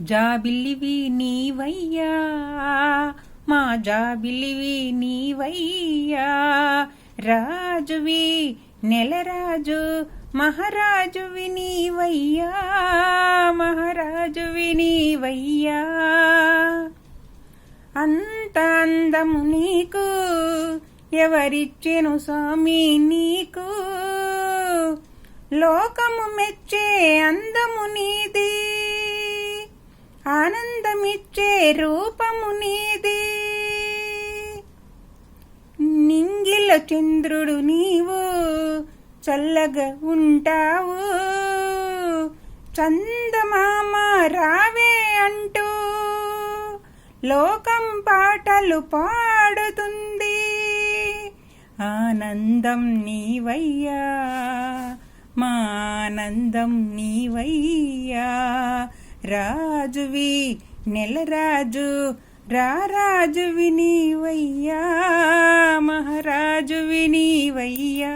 జాబిల్లివి నీవయ్యా, మా జాబిల్లివి నీవయ్యా. రాజువి నెలరాజు మహారాజువి నీవయ్యా, మహారాజువి నీవయ్యా. అంత అందము నీకు ఎవరిచ్చెను స్వామి నీకు, లోకము మెచ్చే అందము నీది, ఆనందమిచ్చే రూపము నీది. నింగిల చంద్రుడు నీవు చల్లగా ఉంటావు, చందమామ రావే అంటూ లోకం పాటలు పాడుతుంది. ఆనందం నీవయ్యా, మా ఆనందం నీవయ్యా. రాజువి నెలరాజు రారాజువి నీవయ్యా, మహారాజువి నీవయ్యా.